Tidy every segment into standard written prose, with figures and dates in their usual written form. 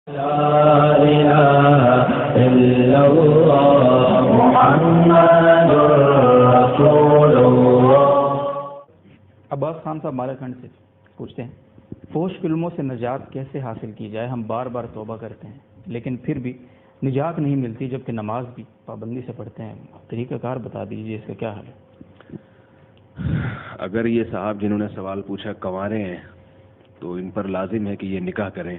لا إله إلا الله محمد رسول اللہ۔ عباس خان صاحب مالاکنڈ سے پوچھتے ہیں، فحش فلموں سے نجات کیسے حاصل کی جائے؟ ہم بار بار توبہ کرتے ہیں لیکن پھر بھی نجات نہیں ملتی، جبکہ نماز بھی پابندی سے پڑھتے ہیں۔ طریقہ کار بتا دیجیے، اس کا کیا حل ہے؟ اگر یہ صاحب جنہوں نے سوال پوچھا کنوارے ہیں تو ان پر لازم ہے کہ یہ نکاح کریں۔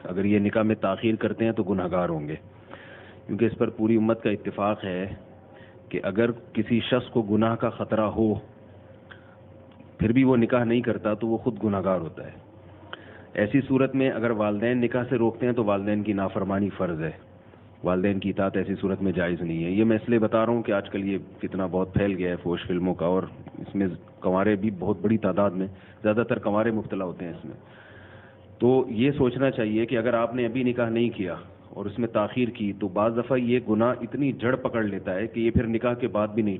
اگر یہ نکاح میں تاخیر کرتے ہیں تو گناہ گار ہوں گے، کیونکہ اس پر پوری امت کا اتفاق ہے کہ اگر کسی شخص کو گناہ کا خطرہ ہو پھر بھی وہ نکاح نہیں کرتا تو وہ خود گناہ گار ہوتا ہے۔ ایسی صورت میں اگر والدین نکاح سے روکتے ہیں تو والدین کی نافرمانی فرض ہے، والدین کی اطاعت ایسی صورت میں جائز نہیں ہے۔ یہ میں اس لیے بتا رہا ہوں کہ آج کل یہ فتنہ بہت پھیل گیا ہے فحش فلموں کا، اور اس میں کنوارے بھی بہت بڑی تعداد میں، زیادہ تر کنوارے مبتلا ہوتے ہیں اس میں۔ تو یہ سوچنا چاہیے کہ اگر آپ نے ابھی نکاح نہیں کیا اور اس میں تاخیر کی تو بعض دفعہ یہ گناہ اتنی جڑ پکڑ لیتا ہے کہ یہ پھر نکاح کے بعد بھی نہیں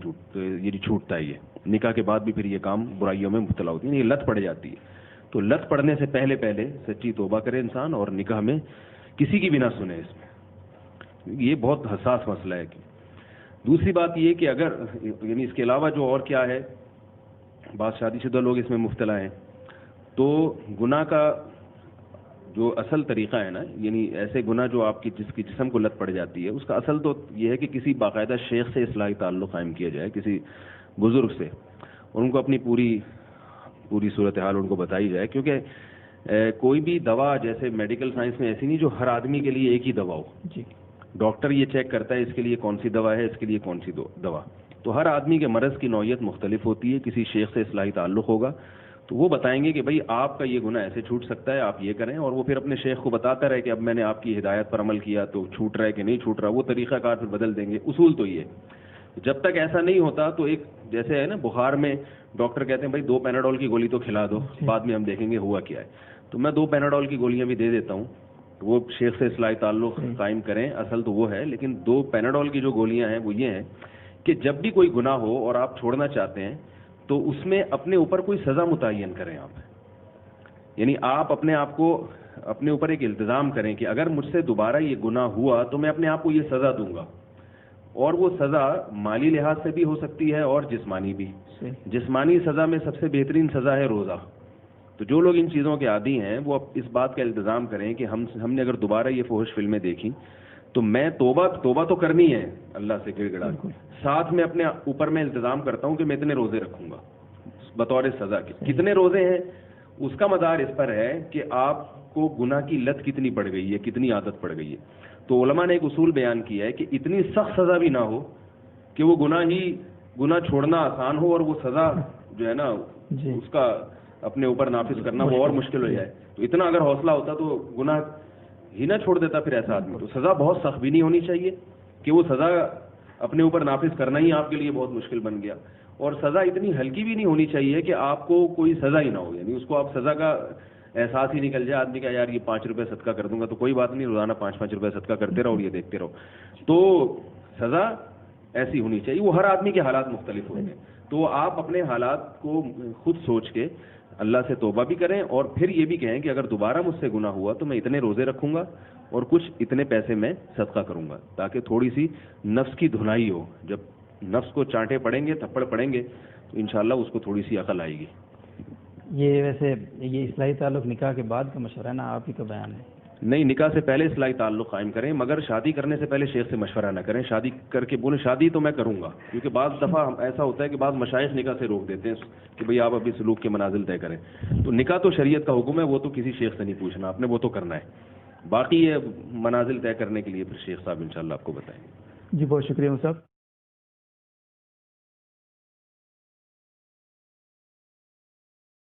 چھوٹتا ہے، یہ نکاح کے بعد بھی پھر یہ کام برائیوں میں مبتلا ہوتی ہے، یہ لت پڑ جاتی ہے۔ تو لت پڑنے سے پہلے سچی توبہ کرے انسان اور نکاح میں کسی کی بھی نہ سنے۔ اس میں یہ بہت حساس مسئلہ ہے۔ دوسری بات یہ کہ اگر یعنی اس کے علاوہ جو اور کیا ہے، بعض شادی شدہ لوگ اس میں مبتلا ہیں، تو گناہ کا جو اصل طریقہ ہے نا، یعنی ایسے گناہ جو آپ کی جسم کو لت پڑ جاتی ہے، اس کا اصل تو یہ ہے کہ کسی باقاعدہ شیخ سے اصلاحی تعلق قائم کیا جائے، کسی بزرگ سے، اور ان کو اپنی پوری صورتحال ان کو بتائی جائے، کیونکہ کوئی بھی دوا جیسے میڈیکل سائنس میں ایسی نہیں جو ہر آدمی کے لیے ایک ہی دوا ہو۔ جی، ڈاکٹر یہ چیک کرتا ہے اس کے لیے کون سی دوا ہے، اس کے لیے کون سی دوا، تو ہر آدمی کے مرض کی نوعیت مختلف ہوتی ہے۔ کسی شیخ سے اصلاحی تعلق ہوگا تو وہ بتائیں گے کہ بھائی آپ کا یہ گناہ ایسے چھوٹ سکتا ہے، آپ یہ کریں، اور وہ پھر اپنے شیخ کو بتاتا رہے کہ اب میں نے آپ کی ہدایت پر عمل کیا تو چھوٹ رہا ہے کہ نہیں چھوٹ رہا، وہ طریقہ کار پھر بدل دیں گے۔ اصول تو یہ جب تک ایسا نہیں ہوتا تو ایک جیسے ہے نا بخار میں ڈاکٹر کہتے ہیں بھائی 2 پیناڈول کی گولی تو کھلا دو، بعد میں ہم دیکھیں گے ہوا کیا ہے، تو میں 2 پیناڈول کی گولیاں بھی دے دیتا ہوں، وہ شیخ سے اصلاحی تعلق قائم کریں، اصل تو وہ ہے۔ لیکن 2 پیناڈول کی جو گولیاں ہیں وہ یہ ہیں کہ جب بھی کوئی گناہ ہو اور آپ چھوڑنا چاہتے ہیں تو اس میں اپنے اوپر کوئی سزا متعین کریں آپ، یعنی آپ اپنے آپ کو اپنے اوپر ایک التزام کریں کہ اگر مجھ سے دوبارہ یہ گناہ ہوا تو میں اپنے آپ کو یہ سزا دوں گا، اور وہ سزا مالی لحاظ سے بھی ہو سکتی ہے اور جسمانی بھی۔ جسمانی سزا میں سب سے بہترین سزا ہے روزہ۔ تو جو لوگ ان چیزوں کے عادی ہیں وہ اس بات کا التزام کریں کہ ہم نے اگر دوبارہ یہ فحش فلمیں دیکھی تو میں توبہ تو کرنی ہے اللہ سے گڑ گڑا، ساتھ میں اپنے اوپر میں التزام کرتا ہوں کہ میں اتنے روزے رکھوں گا بطور سزا کے۔ کتنے روزے ہیں اس کا مدار اس پر ہے کہ آپ کو گناہ کی لت کتنی پڑ گئی ہے، کتنی عادت پڑ گئی ہے۔ تو علماء نے ایک اصول بیان کیا ہے کہ اتنی سخت سزا بھی نہ ہو کہ وہ گناہ چھوڑنا آسان ہو اور وہ سزا جو ہے نا اس کا اپنے اوپر نافذ کرنا وہ اور مشکل ہو جائے۔ تو اتنا اگر حوصلہ ہوتا تو گناہ ہی نہ چھوڑ دیتا پھر ایسا آدمی۔ تو سزا بہت سخت بھی نہیں ہونی چاہیے کہ وہ سزا اپنے اوپر نافذ کرنا ہی آپ کے لیے بہت مشکل بن گیا، اور سزا اتنی ہلکی بھی نہیں ہونی چاہیے کہ آپ کو کوئی سزا ہی نہ ہو، یعنی اس کو آپ سزا کا احساس ہی نکل جائے آدمی کا، یار یہ 5 روپے صدقہ کر دوں گا تو کوئی بات نہیں، روزانہ 5 روپے صدقہ کرتے رہو اور یہ دیکھتے رہو۔ تو سزا ایسی ہونی چاہیے، وہ ہر آدمی کے حالات مختلف ہوتے ہیں، تو آپ اپنے حالات کو خود سوچ کے اللہ سے توبہ بھی کریں، اور پھر یہ بھی کہیں کہ اگر دوبارہ مجھ سے گناہ ہوا تو میں اتنے روزے رکھوں گا اور کچھ اتنے پیسے میں صدقہ کروں گا، تاکہ تھوڑی سی نفس کی دھلائی ہو۔ جب نفس کو چانٹے پڑیں گے، تھپڑ پڑیں گے تو انشاءاللہ اس کو تھوڑی سی عقل آئے گی۔ یہ ویسے یہ اصلاحی تعلق نکاح کے بعد کا مشورہ ہے نا، آپ ہی کا بیان ہے؟ نہیں، نکاح سے پہلے اصلاحی تعلق قائم کریں، مگر شادی کرنے سے پہلے شیخ سے مشورہ نہ کریں۔ شادی کر کے بولیں شادی تو میں کروں گا، کیونکہ بعض دفعہ ایسا ہوتا ہے کہ بعض مشائخ نکاح سے روک دیتے ہیں کہ بھئی آپ ابھی سلوک کے منازل طے کریں۔ تو نکاح تو شریعت کا حکم ہے، وہ تو کسی شیخ سے نہیں پوچھنا آپ نے، وہ تو کرنا ہے۔ باقی یہ منازل طے کرنے کے لیے پھر شیخ صاحب انشاءاللہ آپ کو بتائیں گے۔ جی بہت شکریہ صاحب۔